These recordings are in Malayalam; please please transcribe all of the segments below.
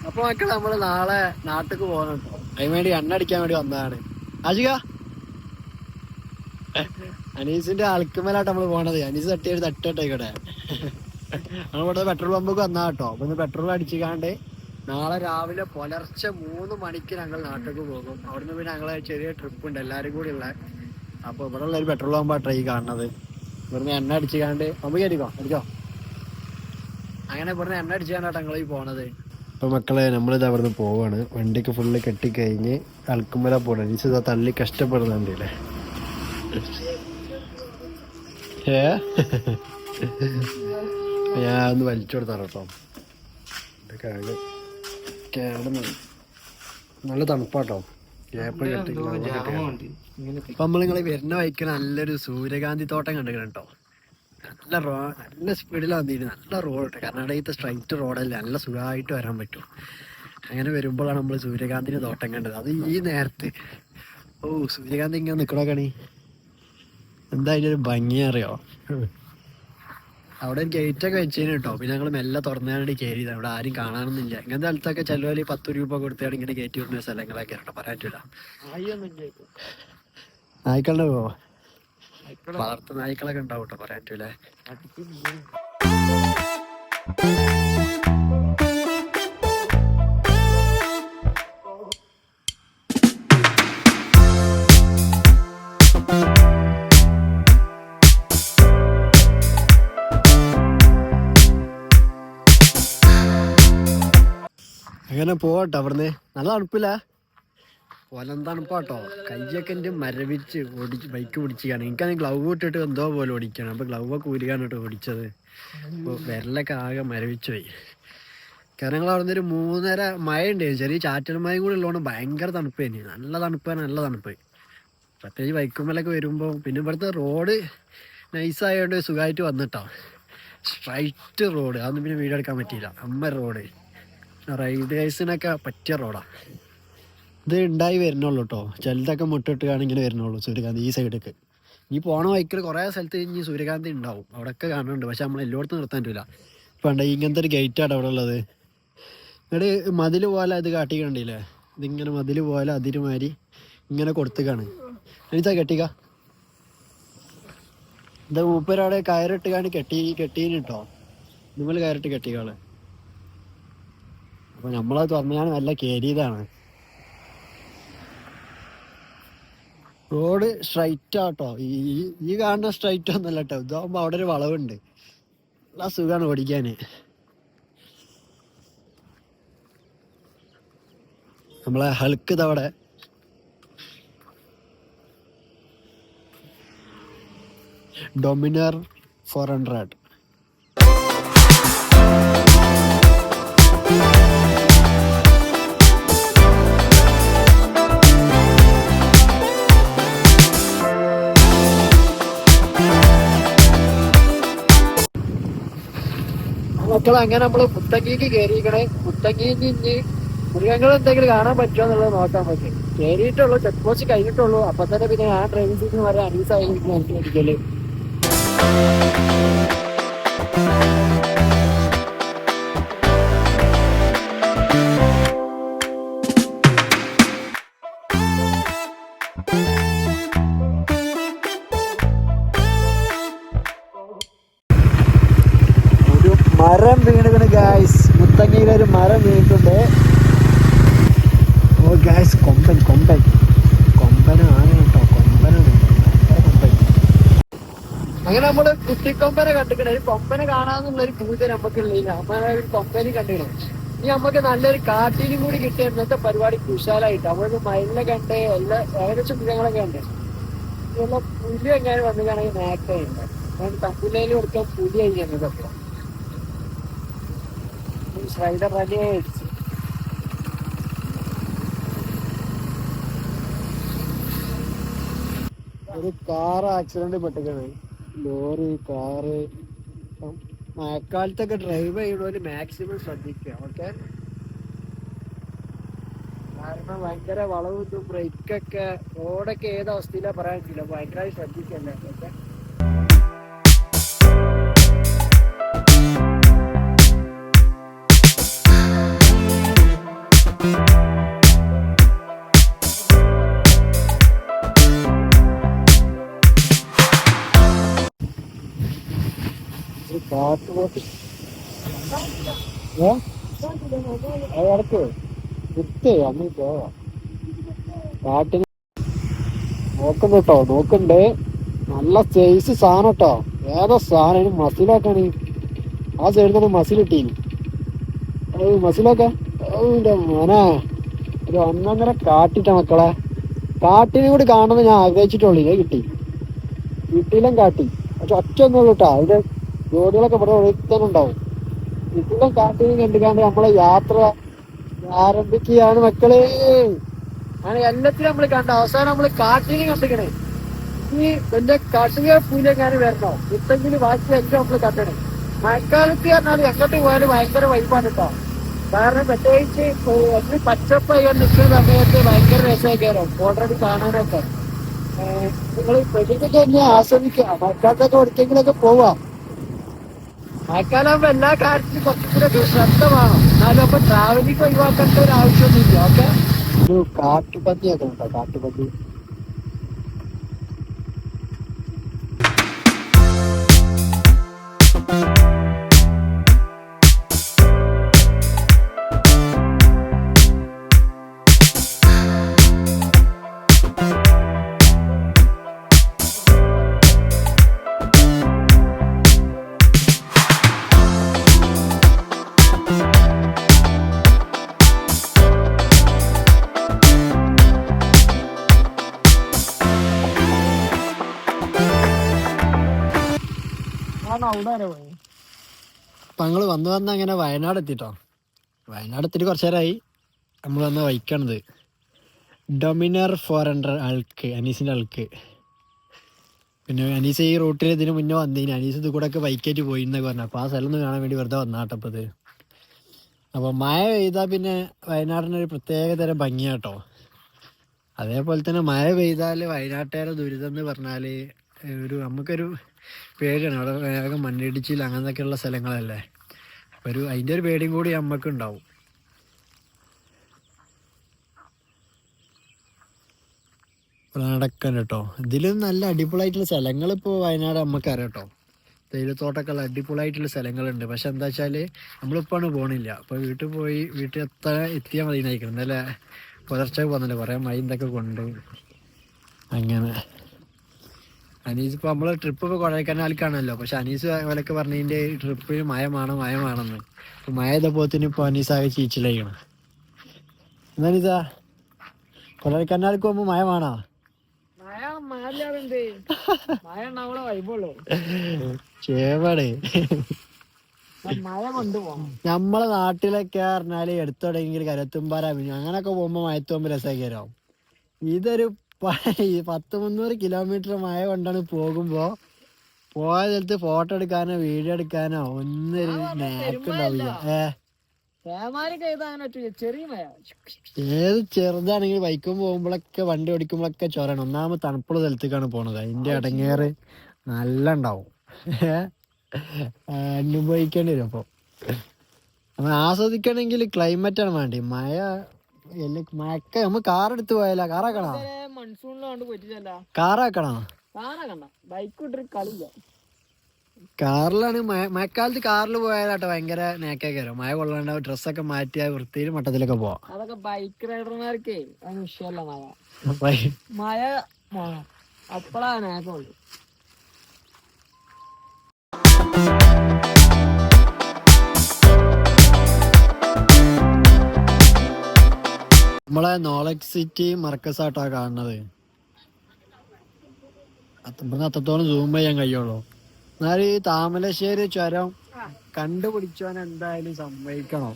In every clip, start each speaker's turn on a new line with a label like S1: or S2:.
S1: അപ്പൊ മക്കളെ നമ്മള് നാളെ നാട്ടിക്ക് പോകണം കേട്ടോ. അതിന് വേണ്ടി എണ്ണ അടിക്കാൻ വേണ്ടി വന്നതാണ്. ആഷിക അനീസിന്റെ ആൾക്കുമേലായിട്ട് നമ്മള് പോണത്. അനീസ് തട്ടിയൊരു തട്ടിട്ടായിക്കോട്ടെ. നമ്മളിവിടെ പെട്രോൾ പമ്പൊക്കെ വന്നാ കേട്ടോ. അപ്പൊ ഒന്ന് പെട്രോൾ അടിച്ചിക്കാണ്ട് നാളെ രാവിലെ പുലർച്ചെ 3 മണിക്ക് ഞങ്ങൾ നാട്ടിലേക്ക് പോകും. അവിടുന്ന് പിന്നെ ഞങ്ങളെ ചെറിയ ട്രിപ്പ് ഉണ്ട് എല്ലാരും കൂടി ഉള്ള. അപ്പൊ ഇവിടെ ഉള്ള ഒരു പെട്രോൾ പമ്പാട്ടോ ഈ കാണുന്നത്. ഇവിടുന്ന് എണ്ണ അടിച്ചിക്കാണ്ട് പമ്പ് കയറിക്കോ അടിക്കോ. അങ്ങനെ ഇവിടുന്ന് എണ്ണ അടിച്ചാണ്ടാട്ടോ ഞങ്ങൾ ഈ പോണത്. അപ്പൊ മക്കളെ നമ്മളിത് അവിടുന്ന് പോവാണ്. വണ്ടിക്ക് ഫുള്ള് കെട്ടിക്കഴിഞ്ഞ് അൽക്കുമല പോണ അനീസ് ഇതാ തള്ളി കഷ്ടപ്പെടുന്നുണ്ടല്ലേ. ഞാൻ ഒന്ന് വലിച്ചു കൊടുത്താറ കേട്ടോ. നല്ല തണുപ്പാട്ടോ. അപ്പൊ നമ്മളിങ്ങള് വരുന്ന വഴിക്ക് നല്ലൊരു സൂര്യകാന്തി തോട്ടം കണ്ടിരിക്കണം കേട്ടോ. നല്ല സ്പീഡിലാണ് വന്നിരുന്നത്. നല്ല റോഡ്, കർണാടകത്തെ സ്ട്രൈറ്റ് റോഡല്ലേ, നല്ല സുഖമായിട്ട് വരാൻ പറ്റും. അങ്ങനെ വരുമ്പോഴാണ് നമ്മൾ സൂര്യകാന്തിന്റെ തോട്ടം കണ്ടത്. അത് ഈ നേരത്ത് സൂര്യകാന്തി ഇങ്ങനെ നിക്കണോക്കണി എന്താ അതിൻ്റെ ഒരു ഭംഗി അറിയോ. അവിടെ ഒരു ഗേറ്റൊക്കെ വെച്ചതിന് കേട്ടോ. പിന്നെ ഞങ്ങൾ മെല്ലെ തുറന്നാണ്ട് കയറിയത്. അവിടെ ആരും കാണാനൊന്നുമില്ല. ഇങ്ങനത്തെ സ്ഥലത്തൊക്കെ ചിലവര് 10 രൂപ കൊടുത്താണ് ഇങ്ങനെ കയറ്റി വിടുന്ന സ്ഥലങ്ങളൊക്കെ കേട്ടോ. പറയാൻ പറ്റില്ല. നായ്ക്കളുടെ പോവോ, വളർത്ത നായ്ക്കളൊക്കെ ഉണ്ടാവും കേട്ടോ. പറയാൻ പറ്റൂല. അങ്ങനെ പോവാട്ടോ അവിടുന്ന്. നല്ല തണുപ്പില്ല, പൊലം തണുപ്പാട്ടോ. കയ്യൊക്കെ എൻ്റെ മരവിച്ച് ബൈക്ക് പിടിച്ചാണ്. എനിക്കാണെങ്കിൽ ഗ്ലൗ ഇട്ടിട്ട് എന്തോ പോലെ ഓടിക്കുകയാണ്. അപ്പോൾ ഗ്ലൗ ഒക്കെ ഊരുകയാണ് കേട്ടോ ഓടിച്ചത്. അപ്പോൾ വിരലൊക്കെ ആകെ മരവിച്ച് പോയി. കാരണം ഞങ്ങൾ അവിടുന്ന് ഒരു 3:30 മഴ ഉണ്ടായിരുന്നു. ചെറിയ ചാറ്റൽ മഴയും കൂടി ഉള്ളതുകൊണ്ട് ഭയങ്കര തണുപ്പ് തന്നെ. നല്ല തണുപ്പാണ്, നല്ല തണുപ്പ്. പ്രത്യേകിച്ച് ബൈക്കുമ്മലൊക്കെ വരുമ്പോൾ. പിന്നെ ഇവിടുത്തെ റോഡ് നൈസായതുകൊണ്ട് സുഖമായിട്ട് വന്നിട്ടോ. സ്ട്രൈറ്റ് റോഡ്, അതൊന്നും പിന്നെ വീഡിയോ എടുക്കാൻ പറ്റിയില്ല. റോഡ് റൈഡേഴ്സിനൊക്കെ പറ്റിയ റോഡാണ്. ഇത് ഉണ്ടായി വരുന്നുള്ളൂ കേട്ടോ. ചിലതൊക്കെ മുട്ടിട്ടാണ് ഇങ്ങനെ വരുന്നുള്ളൂ സൂര്യകാന്തി ഈ സൈഡൊക്കെ. ഈ പോണ വൈക്കിൽ കുറേ സ്ഥലത്ത് ഇനി സൂര്യകാന്തി ഉണ്ടാവും. അവിടെയൊക്കെ കാണുന്നുണ്ട്. പക്ഷെ നമ്മൾ എല്ലായിടത്തും നിർത്താൻ പറ്റില്ല. ഇപ്പം ഉണ്ട് ഇങ്ങനത്തെ ഒരു ഗേറ്റാണ് അവിടെ ഉള്ളത്. ഇവിടെ മതിൽ പോലെ ഇത് കാട്ടിക്കണ്ടില്ലേ. ഇതിങ്ങനെ മതിൽ പോലെ അതിരുമാതിരി ഇങ്ങനെ കൊടുത്തേക്കാണ്. എനിച്ചാ കെട്ടിക്ക. ഇത് മൂപ്പരവിടെ കയറിട്ട് കാണി കെട്ടീന് കേട്ടോ. നിങ്ങൾ കയറിട്ട് കെട്ടിക്കാള്. അപ്പൊ നമ്മളത് തുറന്നാണ് നല്ല കയറിയതാണ്. റോഡ് സ്ട്രൈറ്റ് ആട്ടോ. ഈ കാണുന്ന സ്ട്രൈറ്റ് ഒന്നല്ല കേട്ടോ. ഇതാകുമ്പോ അവിടെ ഒരു വളവുണ്ട്. നല്ല സുഖമാണ് ഓടിക്കാന്. നമ്മളെ ഹൾക്ക് ഇതവിടെ. ഡൊമിനർ 400. മക്കളെ അങ്ങനെ നമ്മള് മുത്തങ്ങയ്ക്ക് കയറിയിരിക്കണേ. മുത്തങ്ങയിൽ ഇനി മൃഗങ്ങൾ എന്തെങ്കിലും കാണാൻ പറ്റുമോ എന്നുള്ളത് നോക്കാൻ പറ്റും. കയറിയിട്ടുള്ളൂ, ചെക്ക് പോസ്റ്റ് കഴിഞ്ഞിട്ടുള്ളൂ. അപ്പൊ തന്നെ പിന്നെ ഞാൻ ഡ്രൈവിംഗ് സീറ്റിന് വരെ അനീസായിരിക്കും എനിക്ക് മേടിക്കല്. മരം വീണിക്കണ് ഗായ്സ്. മുത്തങ്ങയിലൊരു മരം വീണിട്ടുണ്ട്. ഓ ഗായ്സ്, കൊമ്പനാണ് കേട്ടോ. കൊമ്പനാണ്. അങ്ങനെ നമ്മള് കുട്ടിക്കൊമ്പനെ കണ്ടിക്കണേ. ഒരു കൊമ്പനെ കാണാന്നുള്ളൊരു പൂജ നമുക്കുള്ളില്ല. നമ്മളെ ഒരു കൊമ്പനെ കണ്ടിക്കണം. ഇനി നമുക്ക് നല്ലൊരു കാട്ടിനും കൂടി കിട്ടിയ ഇന്നത്തെ പരിപാടി കുശാലായിട്ട്. നമ്മൾക്ക് മയിലിനെ കണ്ട് എല്ലാ ഏകദേശം മൃഗങ്ങളൊക്കെ ഉണ്ട്. ഇതുള്ള പുലി എങ്ങനെ വന്നിട്ടാണെങ്കിൽ നേക്കുണ്ട്. തമ്പുലയിൽ കൊടുക്കാൻ പുലി കഴിഞ്ഞതൊക്കെ റൈഡർ റെഡി ആയിട്ട്. ഒരു കാർ ആക്സിഡന്റ് പെട്ടിട്ടാണ്. Lorry, car. മഴക്കാലത്തൊക്കെ ഡ്രൈവ് ചെയ്യണവര് മാക്സിമം ശ്രദ്ധിക്കുക. ഓക്കെ, കാരണം ഭയങ്കര വളവും ഇതും ബ്രേക്കൊക്കെ റോഡൊക്കെ ഏത് അവസ്ഥയിലാണ് പറയാൻ പറ്റില്ല. ഭയങ്കരമായി ശ്രദ്ധിക്കല്ലേ. ഓക്കെ, കാട്ടുപോത്ത് അടക്ക് വിത്ത് അന്ന് പോവാ കാട്ടിന് നോക്കുന്നു കേട്ടോ. നോക്കണ്ട് നല്ല സൈസ് സാധനം കേട്ടോ. ഏതോ സാധനം മസിലാക്കാണ്. ആ സൈഡിൽ തന്നെ മസിലിട്ടീന്. മസിലൊക്കെ മോനെ ഒരു ഒന്നൊന്നര കാട്ടിട്ട മക്കളെ. കാട്ടിനെ കൂടി കാണുന്നത് ഞാൻ ആഗ്രഹിച്ചിട്ടുള്ളൂ. ഇതേ കിട്ടി. വീട്ടിലും കാട്ടി പക്ഷെ ഒറ്റ ഒന്നുള്ളൂ കേട്ടോ. അതിന്റെ ജോഡികളൊക്കെ ഇവിടെ ഒഴുത്തന്നെ ഉണ്ടാവും. വീട്ടിലും കാട്ടിനും കണ്ടുകാണ്ട് നമ്മളെ യാത്ര ആരംഭിക്കുകയാണ് മക്കളെ. അങ്ങനെ എല്ലാത്തിനും നമ്മൾ കണ്ട അവസാനം നമ്മള് കാട്ടിനെ കണ്ടിക്കണേ. ഈ വലിയ കാട്ടുക പൂലെങ്ങാനും വരണോ ഇത്തെങ്കിലും ബാക്കി എല്ലാം നമ്മള് കണ്ടണേ. മഴക്കാലത്ത് പറഞ്ഞാൽ എങ്ങോട്ട് പോയാലും ഭയങ്കര വൈബാണ് കേട്ടോ. കാരണം പ്രത്യേകിച്ച് ഒന്ന് പച്ചപ്പായി നിൽക്കുന്ന സമയത്ത് ഭയങ്കര രസമൊക്കെയാണോ ഓൾറെഡി കാണാനൊക്കെ. നിങ്ങൾ പ്രകൃതിക്ക് തന്നെ ആസ്വദിക്കുക. മഴക്കാലത്തൊക്കെ എവിടേക്കെങ്കിലൊക്കെ പോവാം. മഴക്കാലാകുമ്പോ എല്ലാ കാര്യത്തിലും കുറച്ചും കൂടെ ശ്രദ്ധ വേണം. എന്നാലും അപ്പൊ ട്രാവലിംഗ് ഒഴിവാക്കേണ്ട ഒരു ആവശ്യമൊന്നുമില്ല. ഓക്കെ. ഒരു കാട്ടുപന്നിയൊക്കെ ഉണ്ടോ? കാട്ടുപന്നി അപ്പൊ ഞങ്ങള് വന്ന് അങ്ങനെ വയനാട് എത്തിട്ടോ. വയനാട് എത്തിയിട്ട് കുറച്ചു നേരമായി. നമ്മൾ വന്ന വൈക്കാണത് ഡൊമിനർ 400 ആൾക്ക് അനീസിന്റെ ആൾക്ക്. പിന്നെ അനീസ് ഈ റൂട്ടിൽ ഇതിന് മുന്നേ വന്നതിന് അനീസ് ഇത് കൂടെ ഒക്കെ ബൈക്കായിട്ട് പോയി എന്നൊക്കെ പറഞ്ഞു. അപ്പൊ ആ സ്ഥലം ഒന്ന് കാണാൻ വേണ്ടി വെറുതെ വന്നാട്ടപ്പത്. അപ്പൊ മഴ പെയ്താൽ പിന്നെ വയനാടിനൊരു പ്രത്യേക തരം ഭംഗിയാട്ടോ. അതേപോലെ തന്നെ മഴ പെയ്താൽ വയനാട്ടുകാരെ ദുരിതം എന്ന് പറഞ്ഞാൽ നമുക്കൊരു പേടിയാണ്. അവിടെ വേഗം മണ്ണിടിച്ചിൽ അങ്ങനത്തെയൊക്കെയുള്ള സ്ഥലങ്ങളല്ലേ. അതിൻ്റെ ഒരു പേടിയും കൂടി നമുക്ക് ഉണ്ടാവും. നടക്കാൻ കേട്ടോ. ഇതിലും നല്ല അടിപൊളിയായിട്ടുള്ള സ്ഥലങ്ങൾ ഇപ്പോൾ വയനാട് നമുക്കറിയാം കേട്ടോ. തേയിലത്തോട്ടമൊക്കെ ഉള്ള അടിപൊളിയായിട്ടുള്ള സ്ഥലങ്ങളുണ്ട്. പക്ഷെ എന്താ വെച്ചാൽ നമ്മളിപ്പോഴാണ് പോകണില്ല. അപ്പോൾ വീട്ടിൽ എത്തിയാൽ മതി നയിക്കണം. അല്ലേ പുലർച്ചെ പോകുന്നില്ല കുറേ മഴ ഇതൊക്കെ കൊണ്ട്. അങ്ങനെ അനീസ് ഇപ്പോൾ നമ്മൾ ട്രിപ്പ് ഇപ്പോൾ കൊടൈക്കനാലിലേക്കാണല്ലോ. പക്ഷെ അനീസ് പോലൊക്കെ പറഞ്ഞതിൻ്റെ ട്രിപ്പിന് മഴമാണെന്ന്. അപ്പോൾ മഴ ചെയ്തപ്പോത്തിന് ഇപ്പോൾ അനീസ് ആകെ ചീച്ചിലായിക്കണം. എന്താ അനീസാ കൊടൈക്കനാലിലേക്ക് പോകുമ്പോൾ മഴ വേണോ? ചേവാടേ നമ്മളെ നാട്ടിലൊക്കെ പറഞ്ഞാല് എടുത്തോടെങ്കിൽ കരത്തുമ്പാറ അങ്ങനൊക്കെ പോകുമ്പോ മഴത്ത് പോകുമ്പോ രസമാക്കിയാലോ. ഇതൊരു 100-300 കിലോമീറ്റർ മഴ കൊണ്ടാണ് പോകുമ്പോ പോയ സ്ഥലത്ത് ഫോട്ടോ എടുക്കാനോ വീഡിയോ എടുക്കാനോ ഒന്നൊരു നേക്കുണ്ടാവില്ല. ഏത് ചെറുതാണെങ്കിൽ ബൈക്കും പോകുമ്പോഴൊക്കെ വണ്ടി ഓടിക്കുമ്പോഴൊക്കെ ചോരണം. ഒന്നാമത് തണുപ്പുള്ള സ്ഥലത്തേക്കാണ് പോണത്. അതിന്റെ അടങ്ങേറ് നല്ല ഉണ്ടാവും. അനുഭവിക്കേണ്ടി വരും. അപ്പൊ നമ്മൾ ആസ്വദിക്കണമെങ്കിൽ ക്ലൈമറ്റാണ് വേണ്ടി. മഴയൊക്കെ നമ്മൾ കാറെടുത്ത് പോയാലോ? കാറാക്കണോ? കാറാക്കണോ? കാറിലാണ് മഴക്കാലത്ത് കാറിൽ പോയാലാട്ടോ ഭയങ്കര നേക്കാരോ. മഴ കൊള്ളാണ്ട് ഡ്രസ്സൊക്കെ മാറ്റിയ വൃത്തിയിൽ മട്ടത്തിലൊക്കെ പോവാം.
S2: അതൊക്കെ ബൈക്ക് റൈഡർമാർക്ക് വിഷയമല്ല. മഴ അപ്പളാണ് നേക്കുള്ളൂ.
S1: നമ്മളെ നോളജ് സിറ്റി മർക്കസാട്ടാ കാണുന്നത്. അത്രത്തോളം സൂം ചെയ്യാൻ കഴിയുള്ളൂ. എന്നാൽ ഈ താമരശ്ശേരി ചുരം കണ്ടുപിടിച്ചവൻ എന്തായാലും സമ്മതിക്കണം.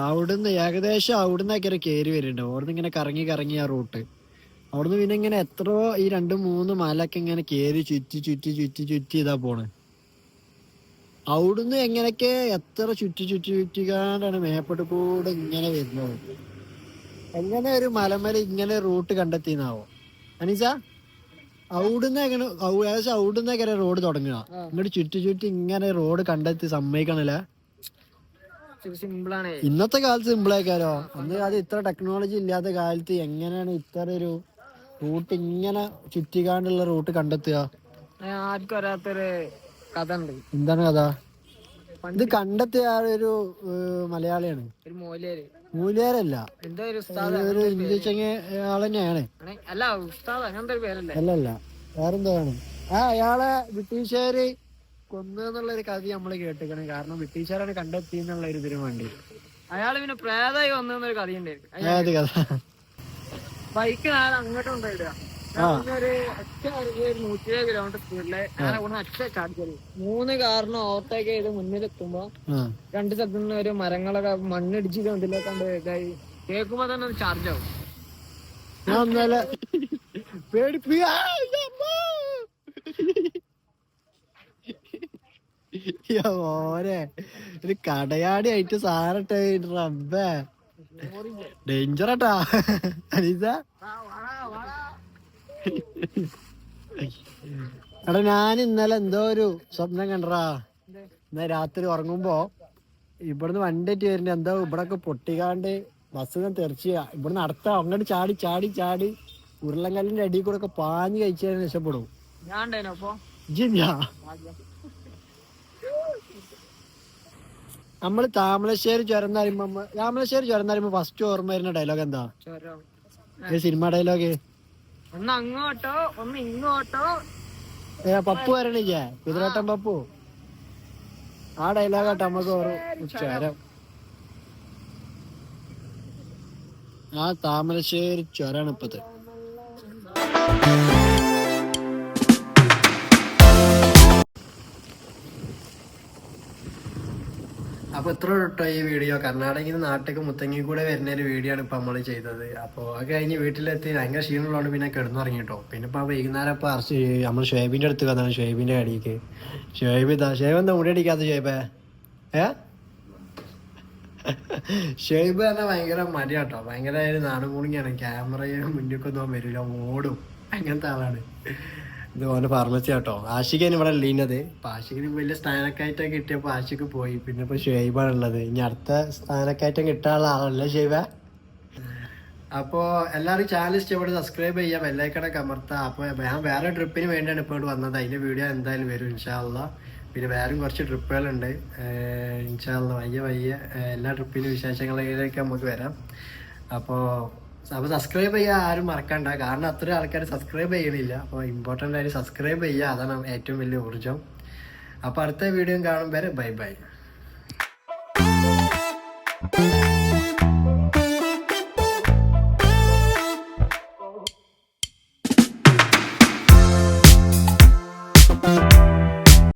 S1: അവിടുന്ന് ഏകദേശം അവിടുന്നൊക്കെ കയറി വരുന്നുണ്ട്. അവിടുന്ന് ഇങ്ങനെ കറങ്ങി ആ റൂട്ട്. അവിടുന്ന് പിന്നെ ഇങ്ങനെ എത്രയോ ഈ 2-3 മലൊക്കെ ഇങ്ങനെ കയറി ചുറ്റി ഇതാ പോണ്. അവിടുന്ന് എങ്ങനെയൊക്കെ എത്ര ചുറ്റിക്കാണ്ടാണ് മേപ്പോട്ട് കൂടെ ഇങ്ങനെ വരുന്നത്. എങ്ങനെ ഒരു മലമല ഇങ്ങനെ റൂട്ട് കണ്ടെത്തിന്നാവോ അനീസ? അവിടുന്ന് ഏകദേശം അവിടുന്നൊക്കെ റോഡ് തുടങ്ങുക. ഇങ്ങോട്ട് ചുറ്റി ഇങ്ങനെ റോഡ് കണ്ടെത്തി സമ്മതിക്കണല്ലേ. ഇന്നത്തെ കാലത്ത് സിമ്പിളാക്കാരോ. അന്ന് കാലത്ത് ഇത്ര ടെക്നോളജി ഇല്ലാത്ത കാലത്ത് എങ്ങനെയാണ് ഇത്ര ഒരു റൂട്ട് ഇങ്ങനെ ചുറ്റിക്കാണ്ടുള്ള റൂട്ട് കണ്ടെത്തുക?
S2: ആർക്കും അറിയാത്തൊരു കഥ ഉണ്ട്.
S1: എന്താണ് കഥ? ഇത് കണ്ടെത്തിയ ആളൊരു മലയാളിയാണ്.
S2: ഒരു മൂലര്
S1: മൂല്യാരല്ല,
S2: എന്തോ ഒരു ഉസ്താദ്
S1: ഒരു ഇന്ത്യച്ചങ്ങ ആൾ തന്നെയാണ്.
S2: അല്ല ഉസ്താദ് അങ്ങനത്തെ ഒരു പേരല്ലേ?
S1: അല്ലല്ല, വേറെന്താണ്. അയാളെ ബ്രിട്ടീഷുകാര് കൊന്നുള്ളൊരു കഥ നമ്മള് കേട്ടിരിക്കണം. കാരണം ബ്രിട്ടീഷുകാരാണ് കണ്ടെത്തി എന്നുള്ള ഒരു ഇതിനു വേണ്ടി.
S2: അയാള് പിന്നെ പ്രേതായി വന്നൊരു കഥയുണ്ടായിരുന്നു.
S1: ഏത് കഥ?
S2: ബൈക്ക് ഞാൻ അങ്ങോട്ടും ഉണ്ടായിടുക ഒരു 170 കിലോമീറ്റർ സ്പീഡില് ഞാൻ അവിടെ അച്ഛ ചാടിക്കറി 3 കാറിന് ഓവർടേക്ക് ചെയ്ത് മുന്നിലെത്തുമ്പോ 2 സ്ഥലത്തു നിന്ന് ഒരു മരങ്ങളൊക്കെ മണ്ണിടിച്ചിട്ട് ഇതിലേക്ക് കണ്ട് ഇതായി കേൾക്കുമ്പോ തന്നെ ഒന്ന് ചാർജ് ആവും.
S1: ഓരെ ഒരു കടയാടി ആയിട്ട് സാറിട്ട് റബ്ബേ ഡേഞ്ചറാട്ടാ അനീസ. എടാ ഞാൻ ഇന്നലെ എന്തോ ഒരു സ്വപ്നം കണ്ടറാ. ഇന്നലെ രാത്രി ഉറങ്ങുമ്പോ ഇവിടുന്ന് വണ്ടിയിട്ട് വരുന്നുണ്ട്. എന്തോ ഇവിടൊക്കെ പൊട്ടിക്കാണ്ട് ബസ് തെറിച്ച ഇവിടുന്ന് അടുത്ത അങ്ങോട്ട് ചാടി ചാടി ചാടി ഉരുളങ്കല്ലിന്റെ അടിയിൽ കൂടെ ഒക്കെ പാഞ്ഞ് കഴിച്ചാൽ രക്ഷപ്പെടും. നമ്മള് താമരശ്ശേരി ചുരം പറയുമ്പോ ഫസ്റ്റ് ഓർമ്മ വരുന്ന ഡയലോഗ് എന്താ? സിനിമ ഡയലോഗ്
S2: ഒന്ന് അങ്ങോട്ടോ ഒന്ന് ഇങ്ങോട്ടോ.
S1: പപ്പു വരണില്ലേ, കുതിരവട്ടം പപ്പു. ആ ഡയലോഗാട്ടോ നമുക്ക് ചുരം. ആ താമരശ്ശേരി ചുരാണ് ഇപ്പത്തെ. അപ്പൊ ഇത്ര കേട്ടോ ഈ വീഡിയോ. കർണാടകയിൽ നിന്ന് നാട്ടിലേക്ക് മുത്തങ്ങി കൂടെ വരുന്ന ഒരു വീഡിയോ ആണ് ഇപ്പൊ നമ്മള് ചെയ്തത്. അപ്പോൾ അത് കഴിഞ്ഞ് വീട്ടിലെത്തി ഭയങ്കര ക്ഷീണമുള്ളതുകൊണ്ട് പിന്നെ കിടന്നുറങ്ങിട്ടോ. പിന്നെ ഇപ്പൊ വൈകുന്നേരം ഇപ്പൊ നമ്മൾ ഷുഹൈബിന്റെ അടുത്ത് വന്നാണ്, ഷുഹൈബിന്റെ അടിക്ക്. ഷുഹൈബ് എന്താ മുടി അടിക്കാത്ത ഷുഹൈബേ? ഷുഹൈബ് തന്നെ ഭയങ്കര മടിയാട്ടോ, ഭയങ്കര നാടും കൂടിയാണ്. ക്യാമറയും മുന്നൊക്കെ ഒന്നും വരില്ല, ഓടും, അങ്ങനത്തെ ആളാണ്. ഇത് ഓൻ്റെ ഫാർമസി ആട്ടോ. ആഷിഖാണ് ഇവിടെ ഉള്ളത്. അപ്പൊ ആഷിഖിന് വലിയ സ്ഥാനക്കയറ്റം കിട്ടിയപ്പോ ആഷിക്ക് പോയി. പിന്നെ ഇപ്പൊ ഷുഹൈബാണ് ഉള്ളത്. ഇനി അടുത്ത സ്ഥാനക്കയറ്റം കിട്ടാനുള്ള ആളല്ലേ ഷുഹൈബ. അപ്പോ എല്ലാവരും ചാനൽ ഇഷ്ടപ്പെട്ട് സബ്സ്ക്രൈബ് ചെയ്യാം, ബെല്ലൈക്കണൊക്കെ അമർത്താം. അപ്പൊ ഞാൻ വേറെ ട്രിപ്പിന് വേണ്ടിയാണ് ഇപ്പോൾ ഇവിടെ വന്നത്. അതിന്റെ വീഡിയോ എന്തായാലും വരും ഇൻഷാ അള്ളാ. പിന്നെ വേറെയും കുറച്ച് ട്രിപ്പുകളുണ്ട് ഇൻഷാ അള്ളാ. വയ്യ എല്ലാ ട്രിപ്പിന്റെ വിശേഷങ്ങളിലേക്ക് നമുക്ക് വരാം. അപ്പോൾ സബ്സ്ക്രൈബ് ചെയ്യാൻ ആരും മറക്കണ്ട, കാരണം അത്രയും ആൾക്കാർ സബ്സ്ക്രൈബ് ചെയ്യണില്ല. അപ്പോൾ ഇമ്പോർട്ടൻ്റ് ആയിട്ട് സബ്സ്ക്രൈബ് ചെയ്യുക, അതാണ് ഏറ്റവും വലിയ ഊർജ്ജം. അപ്പോൾ അടുത്ത വീഡിയോ കാണും വരെ ബൈ ബൈ.